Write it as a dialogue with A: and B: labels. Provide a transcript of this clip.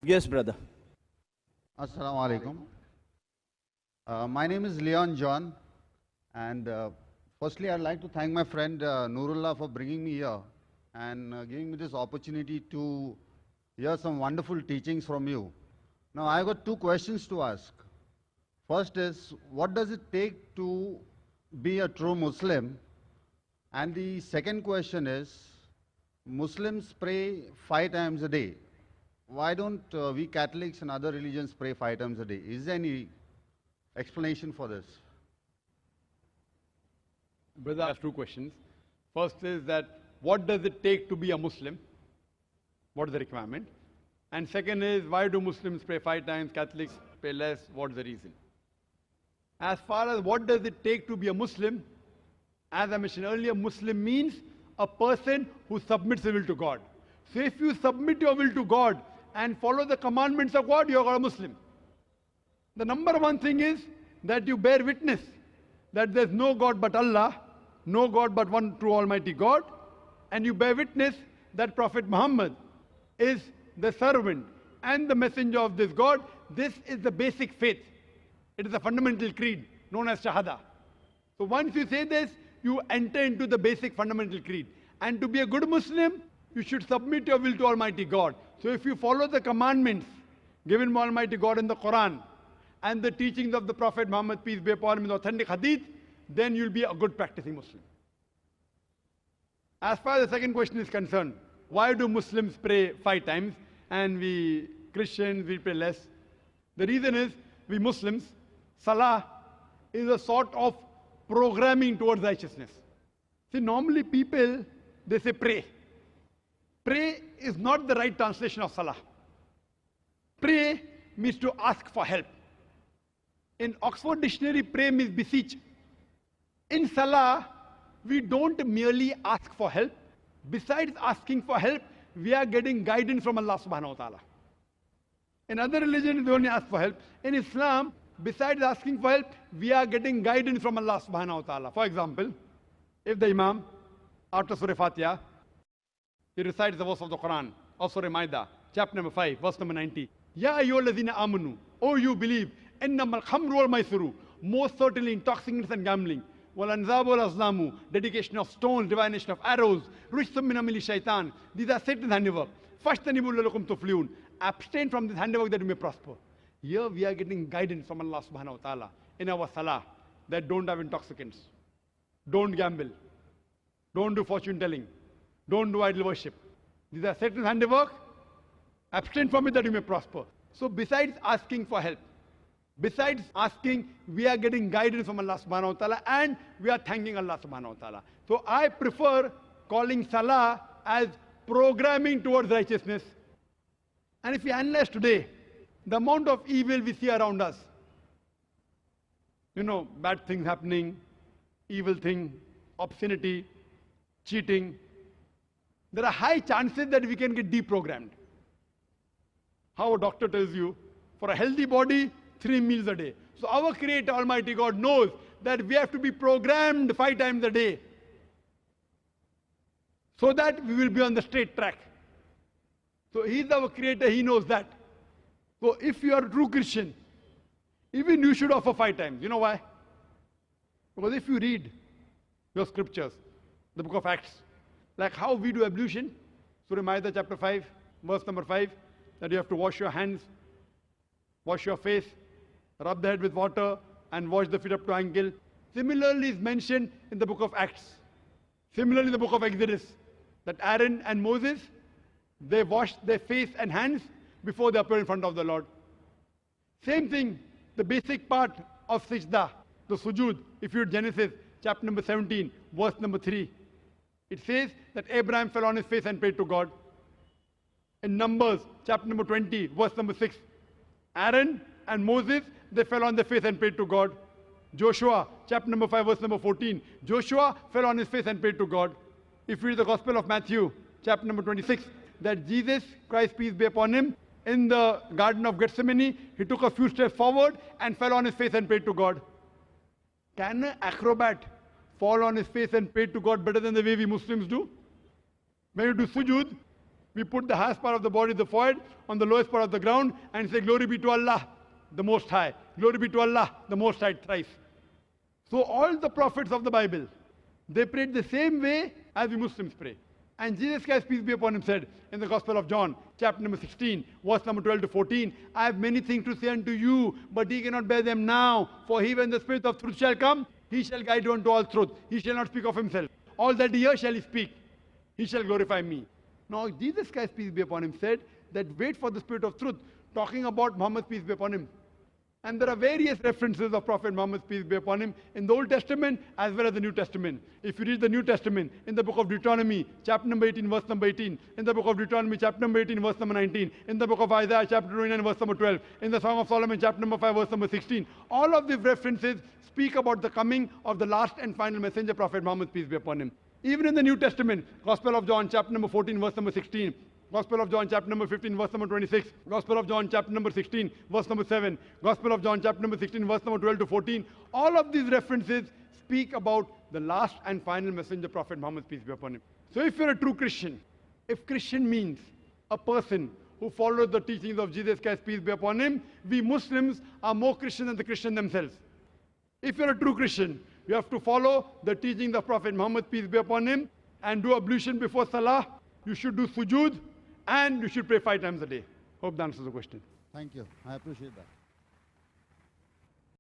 A: Yes, brother.
B: Assalamu alaikum. My name is Leon John, and firstly, I'd like to thank my friend Nurullah for bringing me here and giving me this opportunity to hear some wonderful teachings from you. Now, I've got two questions to ask. First is, what does it take to be a true Muslim? And the second question is, Muslims pray 5 times a day. Why don't we Catholics and other religions pray 5 times a day? Is there any explanation for this?
C: Brother has two questions. First is that what does it take to be a Muslim? What is the requirement? And second is, why do Muslims pray 5 times, Catholics pray less? What is the reason? As far as what does it take to be a Muslim, as I mentioned earlier, Muslim means a person who submits his will to God. So if you submit your will to God and follow the commandments of God, you are a Muslim. The number one thing is that you bear witness that there's no God but Allah, no God but one true Almighty God, and you bear witness that Prophet Muhammad is the servant and the messenger of this God. This is the basic faith. It is a fundamental creed known as Shahada. So once you say this, you enter into the basic fundamental creed. And to be a good Muslim, you should submit your will to Almighty God. So if you follow the commandments given by Almighty God in the Quran and the teachings of the Prophet Muhammad, peace be upon him, in the authentic hadith, then you'll be a good practicing Muslim. As far as the second question is concerned, why do Muslims pray 5 times and we Christians, we pray less? The reason is, we Muslims, Salah is a sort of programming towards righteousness. See, normally people, they say pray. Pray is not the right translation of Salah. Pray means to ask for help. In Oxford Dictionary, pray means beseech. In Salah, we don't merely ask for help. Besides asking for help, we are getting guidance from Allah subhanahu wa ta'ala. In other religions, we only ask for help. In Islam, besides asking for help, we are getting guidance from Allah subhanahu wa ta'ala. For example, if the Imam, after Surah Fatiha, he recites the verse of the Quran, of Surah Maida, chapter number 5, verse number 90. Ya ayyuhalladhina amanu, O you believe, innamal khamru wal maisuru, most certainly intoxicants and gambling, wal anzabu wal azlamu, dedication of stones, divination of arrows, rijsum min amali shaitan, these are Satan's handiwork. Fashtanibu lalakum tuflihun, abstain from this handiwork that you may prosper. Here we are getting guidance from Allah subhanahu wa ta'ala in our salah that don't have intoxicants, don't gamble, don't do fortune telling, don't do idol worship. These are Satan's handiwork. Abstain from it that you may prosper. So besides asking for help, besides asking, we are getting guidance from Allah subhanahu wa ta'ala and we are thanking Allah subhanahu wa ta'ala. So I prefer calling salah as programming towards righteousness. And if we analyze today, the amount of evil we see around us, you know, bad things happening, evil thing, obscenity, cheating, there are high chances that we can get deprogrammed. How a doctor tells you, for a healthy body, 3 meals a day. So our Creator, Almighty God, knows that we have to be programmed 5 times a day so that we will be on the straight track. So He's our Creator, He knows that. So if you are a true Christian, even you should offer 5 times. You know why? Because if you read your scriptures, the book of Acts, like how we do ablution, Surah Maida chapter 5, verse number 5, that you have to wash your hands, wash your face, rub the head with water, and wash the feet up to ankle. Similarly is mentioned in the book of Acts. Similarly in the book of Exodus, that Aaron and Moses, they washed their face and hands before they appeared in front of the Lord. Same thing, the basic part of Sajda, the sujood, if you read Genesis chapter number 17, verse number 3. It says that Abraham fell on his face and prayed to God. In Numbers chapter number 20, verse number 6, Aaron and Moses, they fell on their face and prayed to God. Joshua chapter number 5, verse number 14, Joshua fell on his face and prayed to God. If you read the Gospel of Matthew chapter number 26, that Jesus Christ, peace be upon him, in the Garden of Gethsemane, he took a few steps forward and fell on his face and prayed to God. Can an acrobat fall on his face and pray to God better than the way we Muslims do? When you do sujood, We put the highest part of the body, the forehead, on the lowest part of the ground and say, Glory be to Allah, the Most High. Glory be to Allah, the Most High, thrice. So all the prophets of the Bible, they prayed the same way as we Muslims pray. And Jesus Christ, peace be upon him, said in the Gospel of John, chapter number 16, verse number 12 to 14, I have many things to say unto you, but ye cannot bear them now. For he, when the Spirit of truth shall come, he shall guide you unto all truth. He shall not speak of himself. All that he hears shall he speak. He shall glorify me. Now, Jesus Christ, peace be upon him, said that wait for the Spirit of truth, talking about Muhammad, peace be upon him. And there are various references of Prophet Muhammad, peace be upon him, in the Old Testament as well as the New Testament. If you read the New Testament, in the book of Deuteronomy, chapter number 18, verse number 18, in the book of Deuteronomy, chapter number 18, verse number 19, in the book of Isaiah, chapter 29, verse number 12, in the Song of Solomon, chapter number 5, verse number 16, all of these references speak about the coming of the last and final messenger, Prophet Muhammad, peace be upon him. Even in the New Testament, Gospel of John, chapter number 14, verse number 16, Gospel of John, chapter number 15, verse number 26, Gospel of John, chapter number 16, verse number 7, Gospel of John, chapter number 16, verse number 12 to 14, all of these references speak about the last and final messenger, Prophet Muhammad, peace be upon him. So if you're a true Christian, if Christian means a person who follows the teachings of Jesus Christ, peace be upon him, we Muslims are more Christian than the Christian themselves. If you're a true Christian, you have to follow the teachings of Prophet Muhammad, peace be upon him, and do ablution before Salah. You should do sujood, and you should pray 5 times a day. Hope that answers the question.
B: Thank you. I appreciate that.